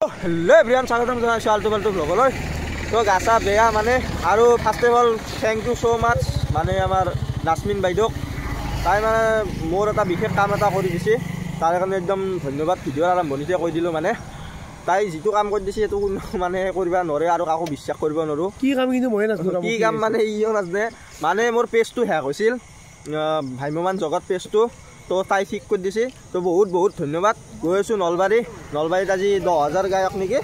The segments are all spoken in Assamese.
हेलो एवरीवन स्वागतम जनाइছোঁ आल्टो पाल्टो ब्लगলৈ তো গাছা বেয়া মানে আৰু first of all thank you so much মানে আমাৰ নাজমিন বাইদেউক তাই মানে মোৰ এটা বিশেষ কাম এটা কৰি দিছে তাৰ কাৰণে একদম ধন্যবাদ ভিডিঅ'ৰ আৰম্ভণিতে কৈ দিলোঁ মানে তাই যিটো কাম কৰি দিছে সেইটো মানে কৰিব নোৱাৰে আৰু কাকো বিশ্বাস কৰিব নোৱাৰো কি কাম কিন্তু মই নাজানো কি কাম মানে ইও নাজানে মানে মোৰ পেজটো হ্যাক হৈছিল ভাইমমান জগত পেজটো তো তাই ঠিক কৰি দিছে তো বহুত বহুত ধন্যবাদ গৈ আছোঁ নলবাৰীত আজি 10,000 গায়ক নেকি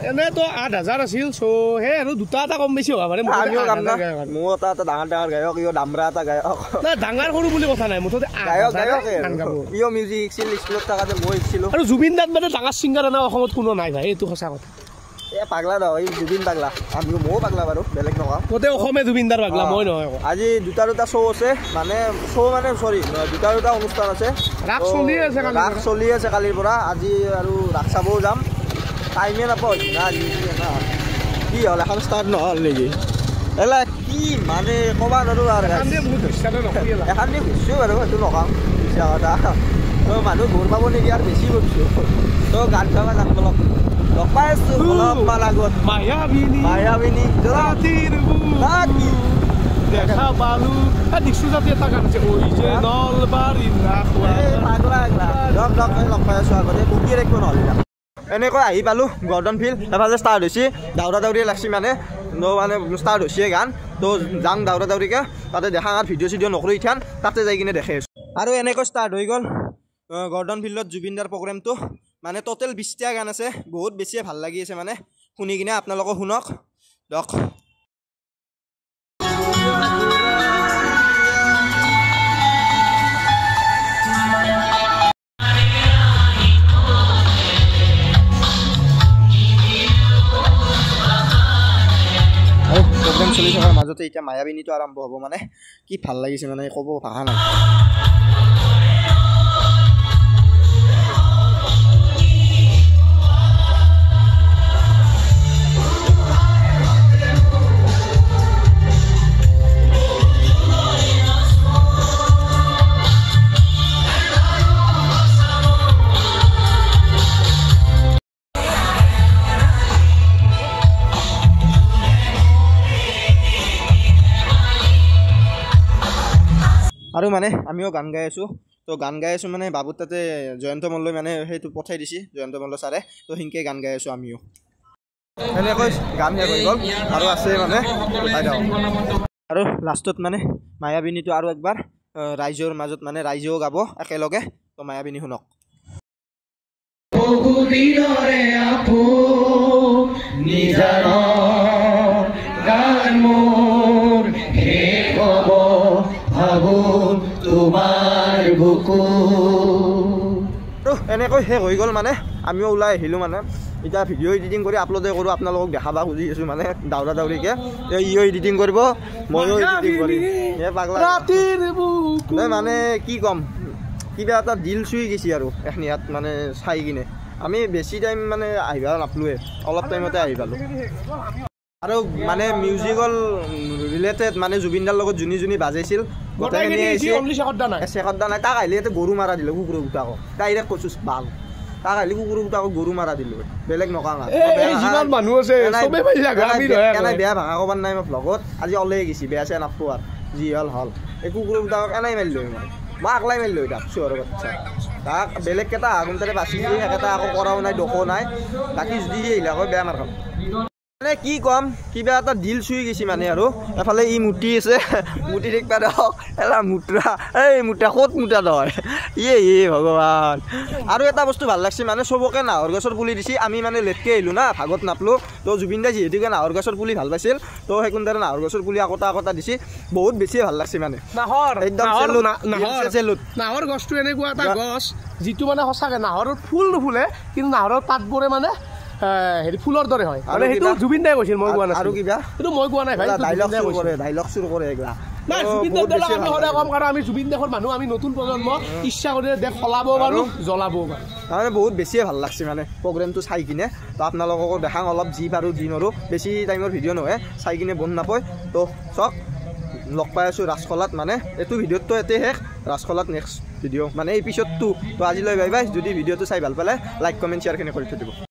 এনে তো 8,000 আছিল সো হে আৰু দুটা এটা কম বেছি হোৱা মানে আমিও কাম না মোৰ এটা ডাঙৰ গায়ক ইও দামৰা এটা গায়ক না ডাঙৰ সৰু বুলি কথা নাই মুঠতে গায়ক ইও মিউজিক শিকিছিল স্কুলত থাকাতে মই শিকিছিলোঁ আৰু জুবিন দাত মানে ডাঙৰ ছিংগাৰ না অসমত কোনো নাই ভাই এইটো সঁচা কথা এ পাগলা দা এই জুবিন পাগলা আমি মও পাগলা বাৰু বেলেগ নকা কোতে অসমে জুবিন দাৰ পাগলা মই নহয় আজি দুটা শো আছে মানে শো মানে সৰি দুটা অনুষ্ঠান আছে ৰাখ চলি আছে কালিৰ পৰা আজি আৰু ৰাখ চাবও যাম টাইমে নাপাওঁ না কি হ'ল এখন ষ্টাৰ্ট নহ'ল নেকি এলা কি মানে ক'বা নোৱাৰো আৰু এখন দি ঘুৰছোঁ বাৰু সেইটো নকওঁ মিছা কথা তো মানুহ ঘূৰ পাব নেকি আৰু বেছি ঘুৰছোঁ তো গান গাব যাম অলপ লগ পাই আছোঁ অলপমান আগত মায়াবিনী দেখা পালো দিছো যাতে এটা গান আছে ওই যে নলবাৰী লগ পাই আছোঁ আগতে বুকিয়ে ৰাখিব নহ'লে এনেকৈ আহি পালোঁ গৰ্ডন ফিল্ড এফালে ষ্টাৰ্ট হৈছে দাউৰা দাউৰিয়ে লাগছি মানে ষ্টাৰ্ট হৈছে গান তো যাম দাউৰা দাউৰিকে তাতে দেখা আৰু ভিডিঅ' চিডিঅ' নকৰোঁ ইথান তাতে যাই কিনে দেখে আছোঁ আৰু এনেকৈ ষ্টাৰ্ট হৈ গ'ল গৰ্ডন ফিল্ডত জুবিন দাৰ প্ৰগ্ৰেমটো মানে টোটেল 20টা গান আছে বহুত বেছিয়ে ভাল লাগি আছে মানে শুনি কিনে আপোনালোকে শুনক দক প্ৰগ্ৰেম চলি থকাৰ মাজতে এতিয়া মায়াবিনীটো আৰম্ভ হ'ব মানে কি ভাল লাগিছে মানে ক'ব ভাষা নাই আৰু মানে আমিও গান গাই আছোঁ তো গান গাই আছোঁ মানে বাবুত তাতে জয়ন্ত মল্লই মানে সেইটো পঠাই দিছে জয়ন্ত মল্ল ছাৰে তো সেনেকৈ গান গাই আছোঁ আমিও এনেকৈ গান শেষ হৈ গ'ল আৰু আছে মানে আৰু লাষ্টত মানে মায়াবিনীটো আৰু একবাৰ ৰাইজৰ মাজত মানে ৰাইজেও গাব একেলগে তো মায়াবিনী শুনক এনেকৈ শেষ হৈ গ'ল মানে আমিও ওলাই আহিলোঁ মানে এতিয়া ভিডিঅ' এডিটিং কৰি আপলোডে কৰোঁ আপোনালোকক দেখাব খুজি আছোঁ মানে দাউৰা দাউৰিকৈ ইও এডিটিং কৰিব ময়ো এডিটিং কৰিম এই পাগলা মানে কি ক'ম কিবা এটা দিল চুই গৈছে আৰু এখনিয়াত মানে চাই কিনে আমি বেছি টাইম মানে আহিব নাপালোৱে অলপ টাইমতে আহি পালোঁ আৰু মানে মিউজিকেল ৰিলেটেড মানে জুবিনদাৰ লগত যোনী বাজাইছিল শেষত নাই তাক আহিলে গৰু মাৰা দিলোঁ কুকুৰ গোটাকক ডাইৰেক্ট কৈছোঁ ভাল তাক আহিলে কুকুৰ গোটাকক গৰু মাৰা দিলোঁ বেলেগ নকওঁ বেয়া ভাষা ক'বাৰ নাই মই ভ্লগত আজি ওলাই গৈছে বেয়া চেয়া নাপাব আৰু যি হ'ল এই কুকুৰ গোটাকক এনেই মাৰিলোঁ মই আকলাই মাৰিলোঁ তাক চিঞৰৰ বাচ্ছা তাক বেলেগকেইটা আগমতাৰে বাচি দিয়ে সেইকেইটা আকৌ কৰাও নাই দোষো নাই বাকী যদি আহিলে আকৌ বেয়া মাৰ খাম মানে কি ক'ম কিবা এটা দিল চুই গৈছে মানে আৰু এফালে ই মুটি আছে মুটি থাকিবা দক এলা মুটৰা এই মুটা ক'ত মুটা নহয় ভগৱান আৰু এটা বস্তু ভাল লাগছে মানে চবকে নাহৰ গছৰ পুলি দিছে আমি মানে লেটকৈ আহিলোঁ না ভাগত নাপলোঁ তো জুবিন দাই যিহেতুকে নাহৰ গছৰ পুলি ভাল পাইছিল তো সেইকাৰণে নাহৰ গছৰ পুলি আকতা দিছে বহুত বেছিয়ে ভাল লাগছে মানে নাহৰ গছটো এনেকুৱা এটা গছ যিটো মানে সঁচাকৈ নাহৰৰ ফুল নুফুলে কিন্তু নাহৰৰ পাতবোৰে মানে হেৰি ফুলৰ দৰে হয় মানে সেইটো জুবিন দাই কৈছিল মই কোৱা নাই আৰু কিবা সেইটো মই কোৱা নাই ভাই ডাইলগ চুৰ কৰে এইগিলা নাই জুবিন দাৰ আমি সদায় কম কাৰণ আমি জুবিন দেশৰ মানুহ আমি নতুন প্ৰজন্ম ইচ্ছা কৰিলে দেশ সলাব পাৰোঁ জ্বলাব পাৰোঁ তাৰমানে বহুত বেছিয়ে ভাল লাগছে মানে প্ৰগ্ৰেমটো চাই কিনে তো আপোনালোককো দেখাং অলপ যি পাৰোঁ দিন আৰু বেছি টাইমৰ ভিডিঅ' নহয় চাই কিনে বন নাপায় তো চক লগ পাই আছোঁ ৰাজখলাত মানে এইটো ভিডিঅ'টো এতে শেষ ৰাজখলাত নেক্সট ভিডিঅ' মানে এপিছ'ড 2 তো আজিলৈ বাই বাই যদি ভিডিঅ'টো চাই ভাল পালে লাইক কমেণ্ট শ্বেয়াৰখিনি কৰি থৈ দিব।